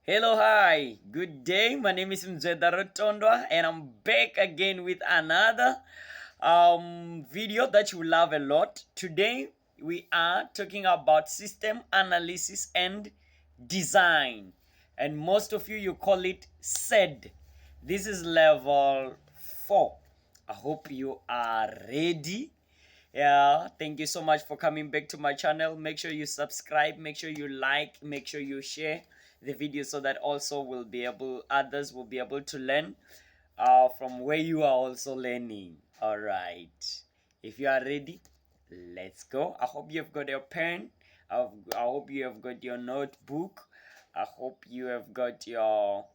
Hello, hi, good day. My name is Mzweda Rotondwa, and I'm back again with another video that you love a lot. Today, we are talking about system analysis and design, and most of you call it SED. This is level 4. I hope you are ready. Yeah, thank you so much for coming back to my channel. Make sure you subscribe, make sure you like, make sure you share the video so that also others will be able to learn from where you are also learning. All right, if you are ready, let's go. I hope you've got your pen. I hope you have got your notebook. I hope you have got your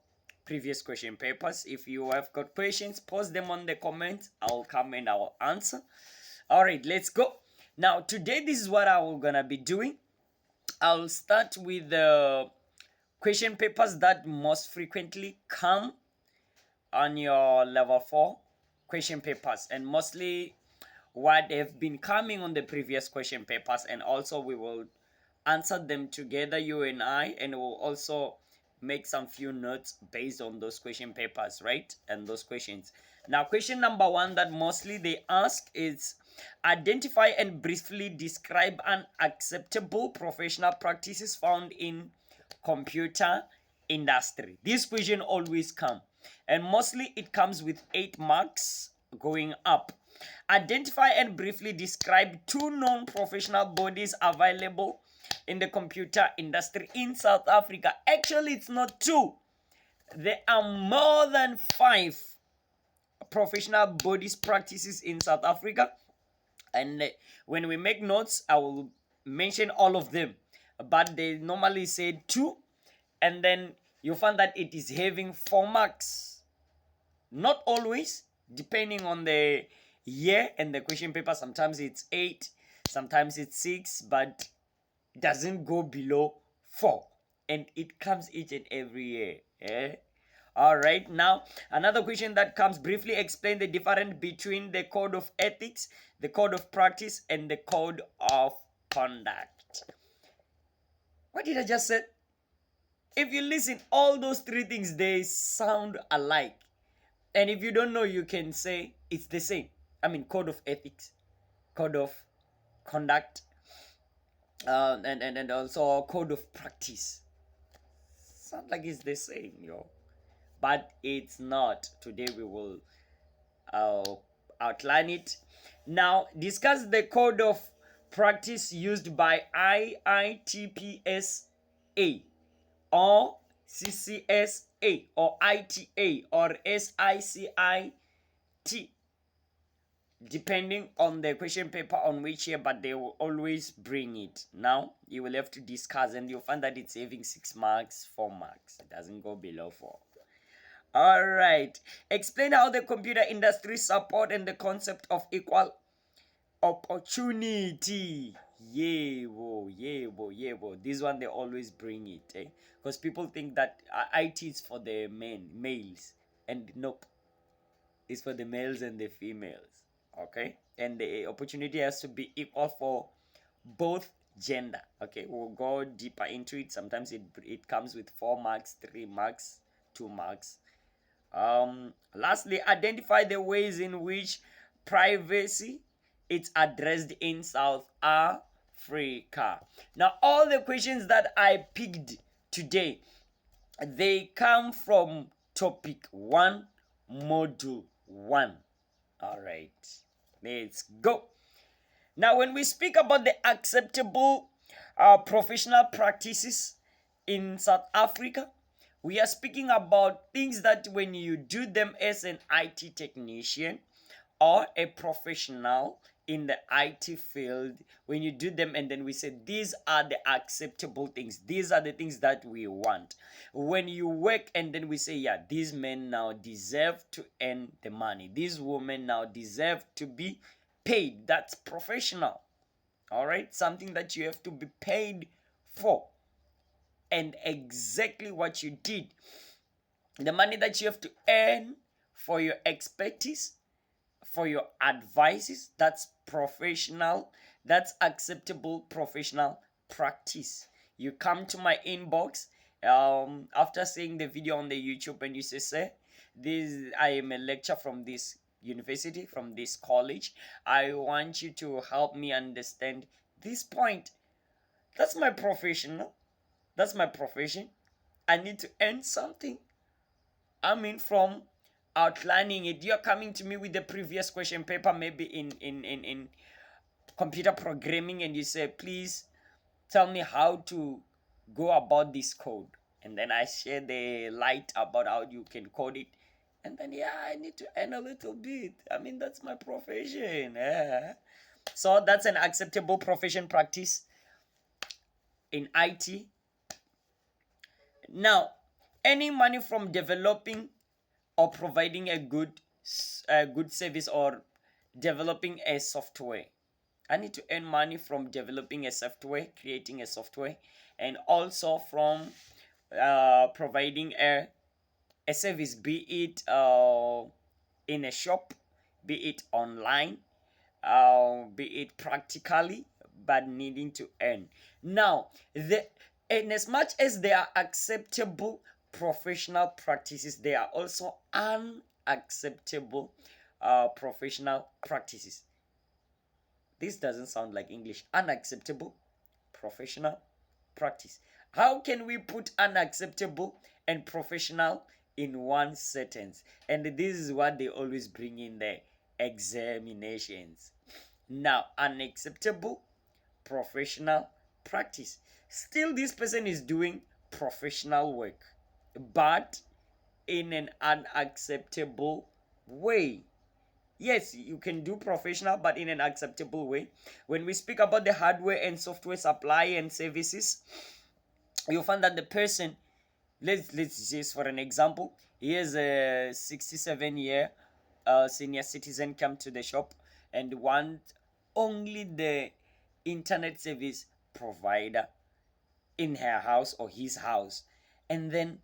previous question papers. If you have got questions, post them on the comments. I'll come and I'll answer. All right, let's go. Now, today, this is what I'm gonna be doing. I'll start with the question papers that most frequently come on your level 4 question papers, and mostly what have been coming on the previous question papers, and also we will answer them together, you and I, and we'll also make some few notes based on those question papers, right? And those questions. Now, question number 1 that mostly they ask is identify and briefly describe unacceptable professional practices found in computer industry. This question always come, and mostly it comes with 8 marks going up. Identify and briefly describe 2 non-professional bodies available in the computer industry in South Africa. Actually, it's not 2. There are more than 5 professional bodies practices in South Africa. And when we make notes, I will mention all of them. But they normally say 2. And then you find that it is having 4 marks. Not always, depending on the year and the question paper. Sometimes it's 8, sometimes it's 6, but doesn't go below 4, and it comes each and every year. All right, now another question that comes: briefly explain the difference between the code of ethics, the code of practice, and the code of conduct. What did I just say? If you listen, all those 3 things, they sound alike. And if you don't know, you can say it's the same. I mean, code of ethics, code of conduct, and also code of practice. Sounds like it's the same, but it's not. Today we will outline it. Now, discuss the code of practice used by IITPSA or CCSA or ITA or SICIT, depending on the question paper on which year, but they will always bring it. Now you will have to discuss, and you'll find that it's having 6 marks, 4 marks. It doesn't go below 4. All right, explain how the computer industry support and the concept of equal opportunity. This one they always bring it, because people think that IT is for the males, and nope, it's for the males and the females. Okay, and the opportunity has to be equal for both gender. Okay, we'll go deeper into it. Sometimes it comes with 4 marks, 3 marks, 2 marks. Lastly, identify the ways in which privacy is addressed in South Africa. Now, all the questions that I picked today, they come from topic 1, module 1. All right, let's go. Now, when we speak about the acceptable professional practices in South Africa, we are speaking about things that when you do them as an IT technician or a professional in the IT field, when you do them, and then we say these are the acceptable things, these are the things that we want. When you work, and then we say, yeah, these men now deserve to earn the money, these women now deserve to be paid. That's professional. All right, something that you have to be paid for, and exactly what you did, the money that you have to earn for your expertise, for your advices, that's professional. That's acceptable professional practice. You come to my inbox After seeing the video on the YouTube, and you say this, I am a lecturer from this university, from this college. I want you to help me understand this point. That's my profession. No? That's my profession. I need to earn something. I mean, from outlining it, you're coming to me with the previous question paper, maybe in computer programming, and you say, please tell me how to go about this code. And then I share the light about how you can code it. And then, yeah, I need to earn a little bit. I mean, that's my profession. Yeah. So that's an acceptable profession practice in IT. Now, earning money from developing or providing a good service or developing a software. I need to earn money from developing a software, creating a software, and also from providing a service, be it in a shop, be it online, be it practically, but needing to earn. Now, in as much as they are acceptable professional practices, they are also unacceptable professional practices. This doesn't sound like English. Unacceptable professional practice. How can we put unacceptable and professional in one sentence? And this is what they always bring in the examinations. Now, unacceptable professional practice. Still, this person is doing professional work, but in an unacceptable way. Yes, you can do professional, but in an acceptable way. When we speak about the hardware and software supply and services, you'll find that the person, let's just for an example, here's a 67-year senior citizen come to the shop and want only the internet service provider in her house or his house. And then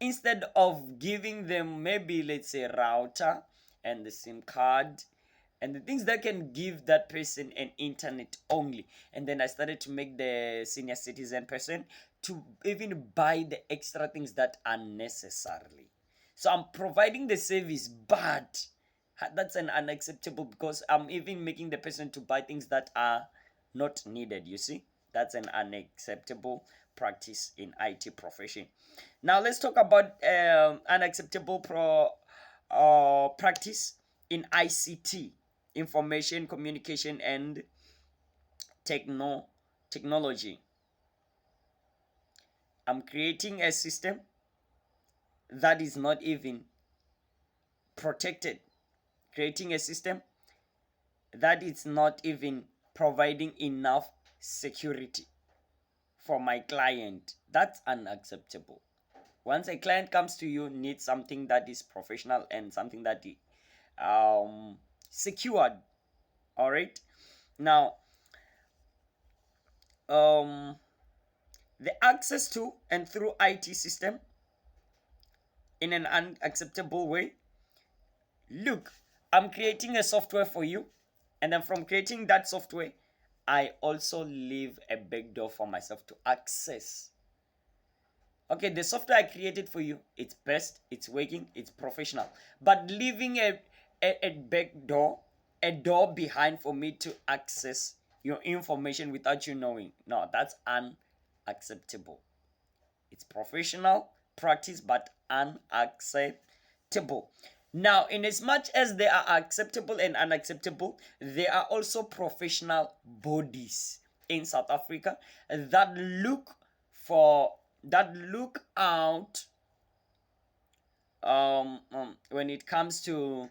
instead of giving them maybe, let's say, router and the SIM card and the things that can give that person an internet only, and then I started to make the senior citizen person to even buy the extra things that are necessarily. So I'm providing the service, but that's an unacceptable, because I'm even making the person to buy things that are not needed. You see, that's an unacceptable practice in IT profession. Now let's talk about unacceptable practice in ICT, information communication and technology. I'm creating a system that is not even protected, creating a system that is not even providing enough security for my client. That's unacceptable. Once a client comes to you, needs something that is professional and something that is secured. All right. Now, the access to and through IT system in an unacceptable way. Look, I'm creating a software for you, and then from creating that software, I also leave a backdoor for myself to access. Okay, the software I created for you, it's best, it's working, it's professional. But leaving a back door, a door behind for me to access your information without you knowing, no, that's unacceptable. It's professional practice, but unacceptable. Now, in as much as they are acceptable and unacceptable, there are also professional bodies in South Africa that look out when it comes to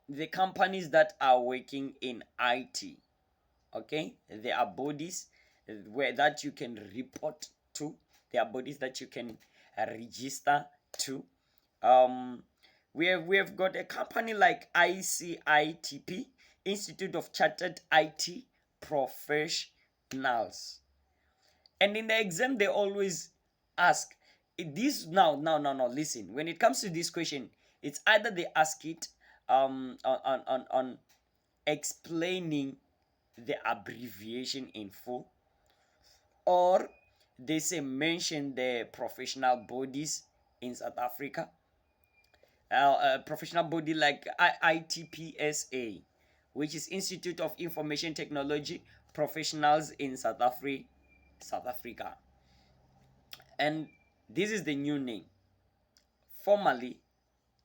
the companies that are working in IT. Okay, there are bodies where that you can report to. There are bodies that you can register to. We have got a company like ICITP, Institute of Chartered IT Professionals. And in the exam, they always ask this. Now, listen. When it comes to this question, it's either they ask it on explaining the abbreviation in full, or they say mention the professional bodies in South Africa. Professional body like ITPSA, which is Institute of Information Technology Professionals in South Africa. And this is the new name. Formerly,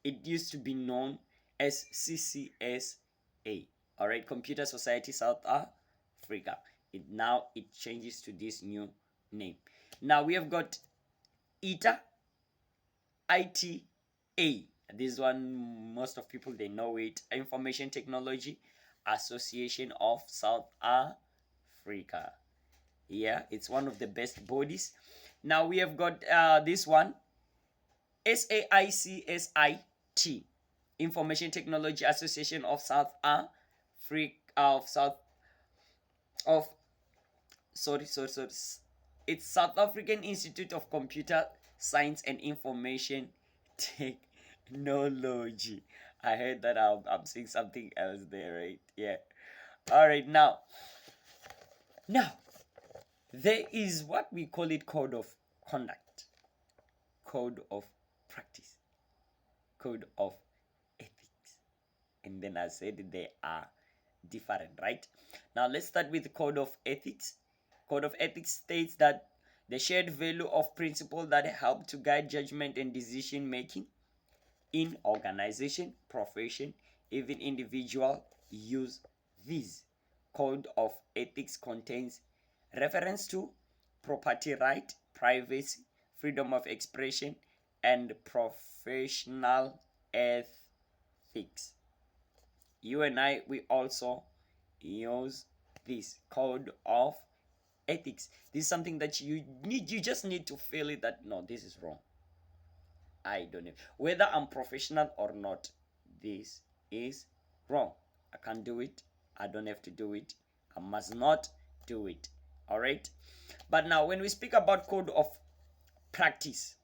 it used to be known as CCSA. All right, Computer Society South Africa. It changes to this new name. Now we have got ITA. This one, most of people they know it. Information Technology Association of South Africa. Yeah, it's one of the best bodies. Now we have got this one, SAICSIT, Information Technology Association of South Africa, of sorry, it's South African Institute of Computer Science and Information Technology. I heard that I'm saying something else there, right? Yeah. All right, now there is what we call it code of conduct, code of practice, code of ethics, and then I said they are different, right? Now let's start with the code of ethics. Code of ethics states that the shared value of principles that help to guide judgment and decision making in organization, profession, even individual use these. Code of ethics contains reference to property right, privacy, freedom of expression, and professional ethics. You and I, we also use this code of ethics. This is something that you just need to feel it that no, this is wrong. I don't know whether I'm professional or not. This is wrong. I can't do it. I don't have to do it. I must not do it. All right. But now, when we speak about code of practice,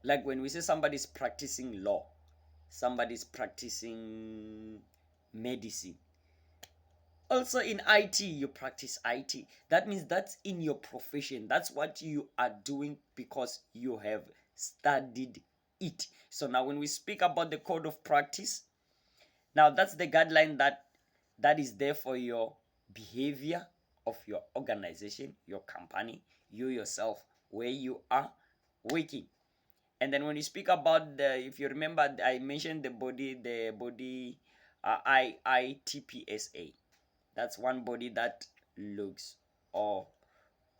like when we say somebody's practicing law, somebody's practicing medicine. Also in IT, you practice IT. That means that's in your profession. That's what you are doing because you have studied it. So now when we speak about the code of practice, now that's the guideline that is there for your behavior of your organization, your company, you yourself, where you are working. And then when you speak about if you remember, I mentioned the body IITPSA. That's one body that looks all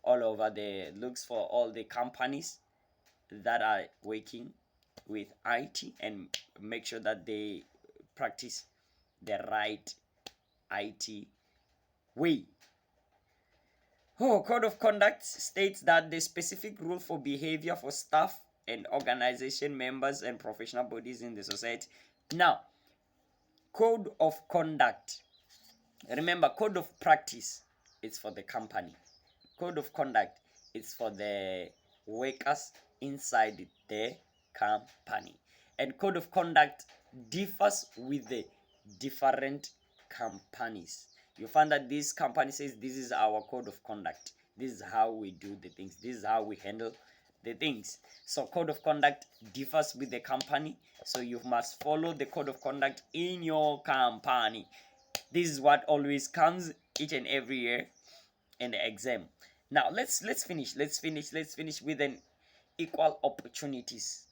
over looks for all the companies that are working with IT and make sure that they practice the right IT way. Code of conduct states that the specific rule for behavior for staff and organization members and professional bodies in the society. Now, code of conduct. Remember, code of practice, it's for the company. Code of conduct, it's for the workers inside the company. And code of conduct differs with the different companies. You find that this company says this is our code of conduct. This is how we do the things. This is how we handle the things. So code of conduct differs with the company. So you must follow the code of conduct in your company. This is what always comes each and every year in the exam. Now let's finish with an equal opportunities.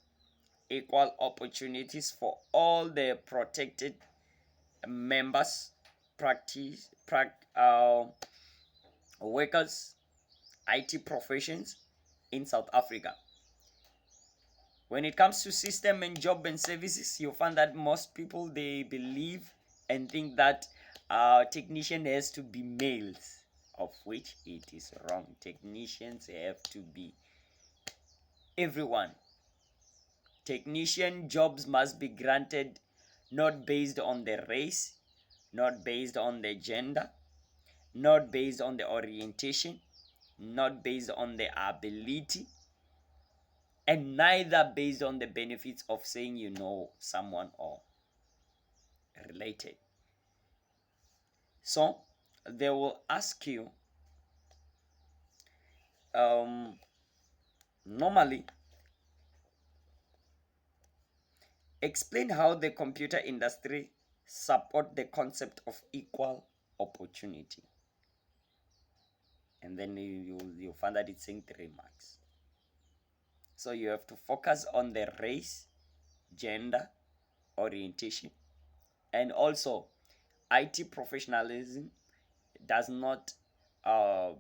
Equal opportunities for all the protected members, workers, IT professions in South Africa. When it comes to system and job and services, you'll find that most people they believe and think that technician has to be males, of which it is wrong. Technicians have to be everyone. Technician jobs must be granted not based on the race, not based on the gender, not based on the orientation, not based on the ability, and neither based on the benefits of saying you know someone or related. So they will ask you Normally, explain how the computer industry support the concept of equal opportunity. And then you find that it's saying 3 marks. So you have to focus on the race, gender, orientation, and also IT professionalism does not uh,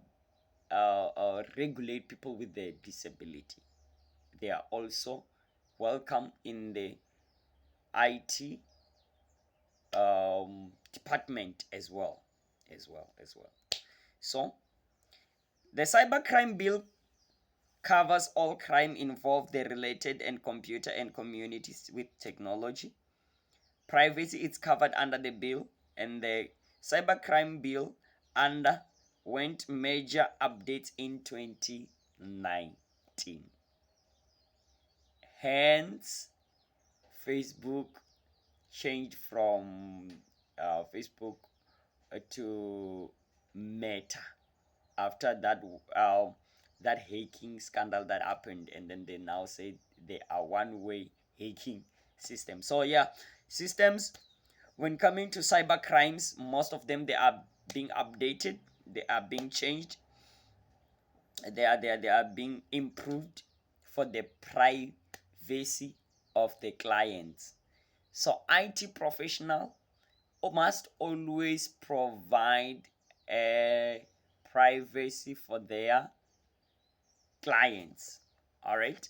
regulate people with a disability. They are also welcome in the IT department as well. So the cybercrime bill covers all crime involved the related and computer and communities with technology. Privacy is covered under the bill, and the cybercrime bill underwent major updates in 2019. Hence, Facebook changed from Facebook to Meta after that hacking scandal that happened, and then they now say they are one-way hacking system. So yeah, systems when coming to cyber crimes, most of them they are being updated, they are being changed, they are being improved for the privacy of the clients. So IT professional must always provide a privacy for their clients. All right.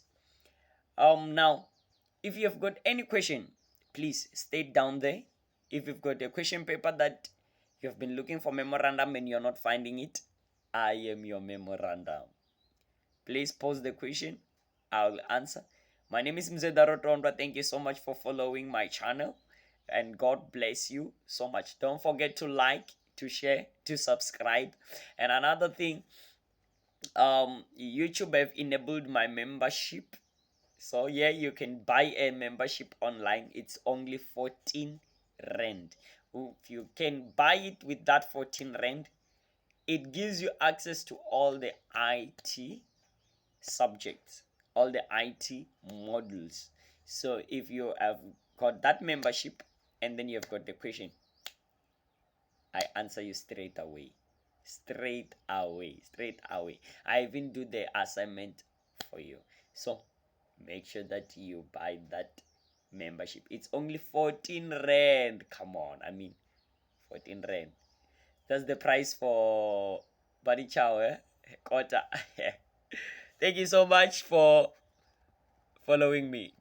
Now, if you have got any question, please state down there. If you've got a question paper that you have been looking for memorandum and you're not finding it, I am your memorandum. Please post the question. I'll answer. My name is Mzeda Rotondwa. Thank you so much for following my channel, and God bless you so much. Don't forget to like, to share, to subscribe. And another thing, YouTube have enabled my membership. So yeah, you can buy a membership online. It's only 14 rand. If you can buy it with that 14 rand, it gives you access to all the IT subjects, all the IT modules. So if you have got that membership and then you have got the question, I answer you straight away. Straight away. I even do the assignment for you. So make sure that you buy that membership. It's only 14 rand. Come on, I mean 14 rand. That's the price for Buddy Chow, Quarter. Thank you so much for following me.